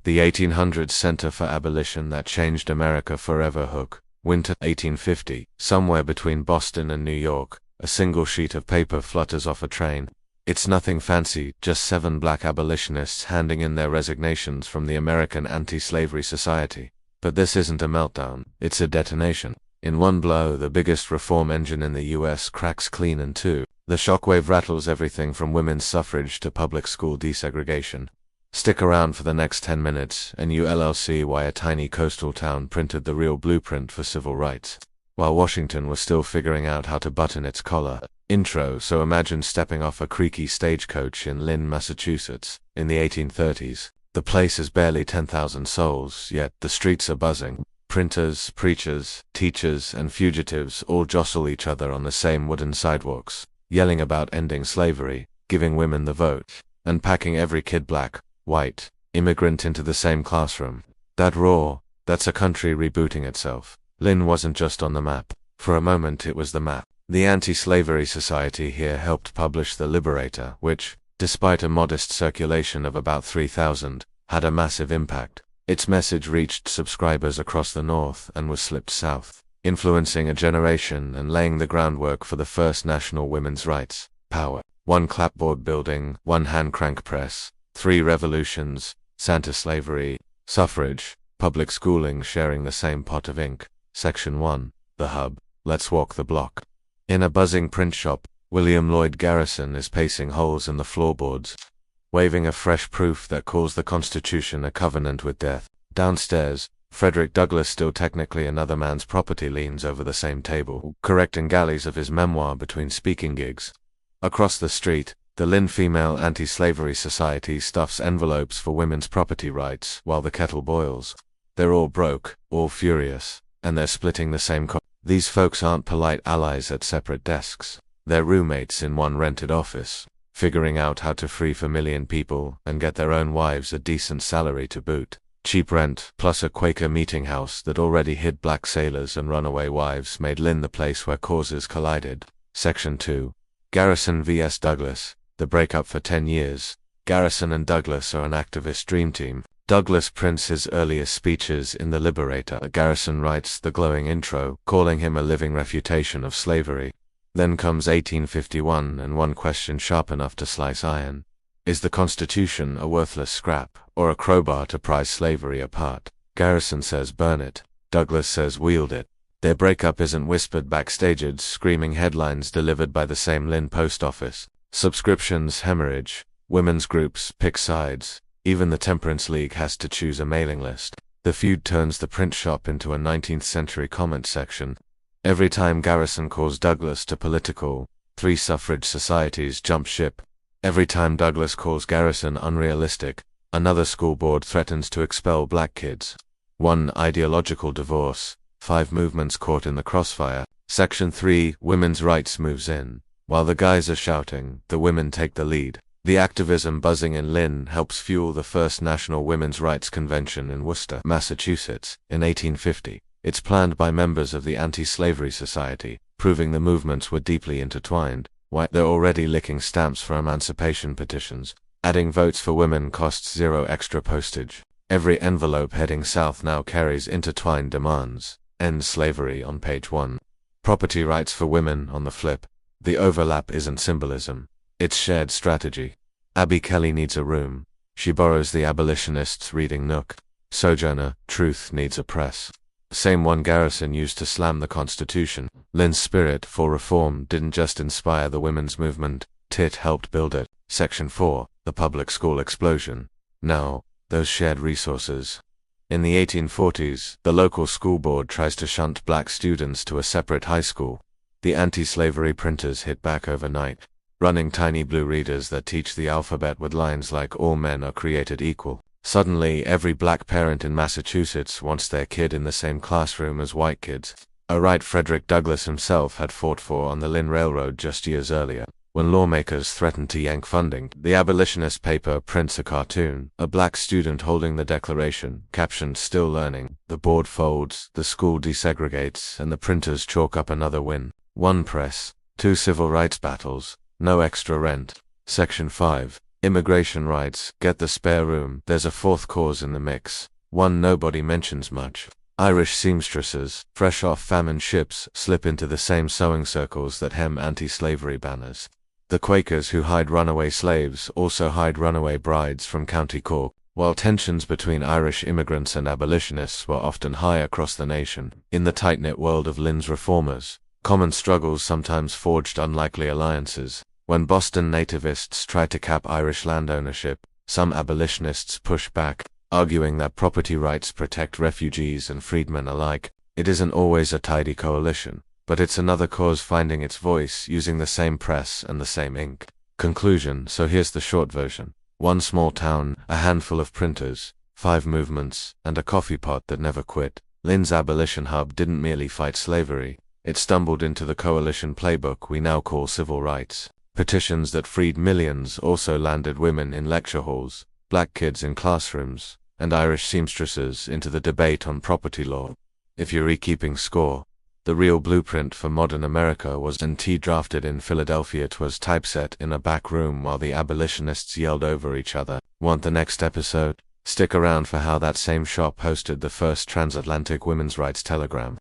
The 1800s Center for Abolition That Changed America Forever Hook. Winter 1850. Somewhere between Boston and New York, a single sheet of paper flutters off a train. It's nothing fancy, just 7 black abolitionists handing in their resignations from the American Anti-Slavery Society. But this isn't a meltdown, it's a detonation. In one blow, the biggest reform engine in the US cracks clean in two. The shockwave rattles everything from women's suffrage to public school desegregation. Stick around for the next 10 minutes, and you'll see why a tiny coastal town printed the real blueprint for civil rights, while Washington was still figuring out how to button its collar. Intro. So imagine stepping off a creaky stagecoach in Lynn, Massachusetts, in the 1830s. The place is barely 10,000 souls, yet the streets are buzzing. Printers, preachers, teachers, and fugitives all jostle each other on the same wooden sidewalks, yelling about ending slavery, giving women the vote, and packing every kid black, white, immigrant into the same classroom. That roar, that's a country rebooting itself. Lynn wasn't just on the map. For a moment it was the map. The Anti-Slavery Society here helped publish The Liberator, which, despite a modest circulation of about 3,000, had a massive impact. Its message reached subscribers across the North and was slipped south, influencing a generation and laying the groundwork for the first national women's rights. Power. 1 clapboard building, 1 hand crank press, 3 revolutions, Santa slavery, suffrage, public schooling sharing the same pot of ink. Section 1. The Hub. Let's walk the block. In a buzzing print shop, William Lloyd Garrison is pacing holes in the floorboards, waving a fresh proof that calls the Constitution a covenant with death. Downstairs, Frederick Douglass, still technically another man's property, leans over the same table, correcting galleys of his memoir between speaking gigs. Across the street, the Lynn Female Anti-Slavery Society stuffs envelopes for women's property rights while the kettle boils. They're all broke, all furious, and they're splitting the same These folks aren't polite allies at separate desks. They're roommates in one rented office, figuring out how to free familiar people and get their own wives a decent salary to boot. Cheap rent, plus a Quaker meeting house that already hid black sailors and runaway wives, made Lynn the place where causes collided. Section 2. Garrison vs. Douglass. The breakup for 10 years. Garrison and Douglass are an activist dream team. Douglass prints his earliest speeches in The Liberator. Garrison writes the glowing intro, calling him a living refutation of slavery. Then comes 1851 and one question sharp enough to slice iron. Is the Constitution a worthless scrap, or a crowbar to pry slavery apart? Garrison says burn it. Douglass says wield it. Their breakup isn't whispered backstage, it's screaming headlines delivered by the same Lynn post office. Subscriptions hemorrhage. Women's groups pick sides. Even the Temperance League has to choose a mailing list. The feud turns the print shop into a 19th century comment section. Every time Garrison calls Douglass to political, 3 suffrage societies jump ship. Every time Douglass calls Garrison unrealistic, another school board threatens to expel black kids. 1 ideological divorce, 5 movements caught in the crossfire. Section 3. Women's rights moves in. While the guys are shouting, the women take the lead. The activism buzzing in Lynn helps fuel the first National Women's Rights Convention in Worcester, Massachusetts, in 1850. It's planned by members of the Anti-Slavery Society, proving the movements were deeply intertwined. Why, they're already licking stamps for emancipation petitions. Adding votes for women costs 0 extra postage. Every envelope heading south now carries intertwined demands. End slavery on page 1. Property rights for women on the flip. The overlap isn't symbolism. It's shared strategy. Abby Kelly needs a room. She borrows the Abolitionists' reading nook. Sojourner Truth needs a press. Same one Garrison used to slam the Constitution. Lynn's spirit for reform didn't just inspire the women's movement, it helped build it. Section 4. The public school explosion. Now, those shared resources. In the 1840s, the local school board tries to shunt black students to a separate high school. The anti-slavery printers hit back overnight, running tiny blue readers that teach the alphabet with lines like all men are created equal. Suddenly, every black parent in Massachusetts wants their kid in the same classroom as white kids, a right Frederick Douglass himself had fought for on the Lynn Railroad just years earlier. When lawmakers threatened to yank funding, the abolitionist paper prints a cartoon, a black student holding the Declaration, captioned "Still Learning." The board folds, the school desegregates, and the printers chalk up another win. 1 press, 2 civil rights battles, no extra rent. Section 5. Immigration rights, get the spare room. There's a fourth cause in the mix, one nobody mentions much. Irish seamstresses, fresh off famine ships, slip into the same sewing circles that hem anti-slavery banners. The Quakers who hide runaway slaves also hide runaway brides from County Cork, while tensions between Irish immigrants and abolitionists were often high across the nation. In the tight-knit world of Lynn's reformers, common struggles sometimes forged unlikely alliances. When Boston nativists tried to cap Irish land ownership, some abolitionists pushed back, arguing that property rights protect refugees and freedmen alike. It isn't always a tidy coalition, but it's another cause finding its voice using the same press and the same ink. Conclusion, so here's the short version. One small town, a handful of printers, 5 movements, and a coffee pot that never quit. Lynn's abolition hub didn't merely fight slavery, it stumbled into the coalition playbook we now call civil rights. Petitions that freed millions also landed women in lecture halls, black kids in classrooms, and Irish seamstresses into the debate on property law. If you're keeping score, the real blueprint for modern America was drafted in Philadelphia. 'Twas typeset in a back room while the abolitionists yelled over each other. Want the next episode? Stick around for how that same shop hosted the first transatlantic women's rights telegram.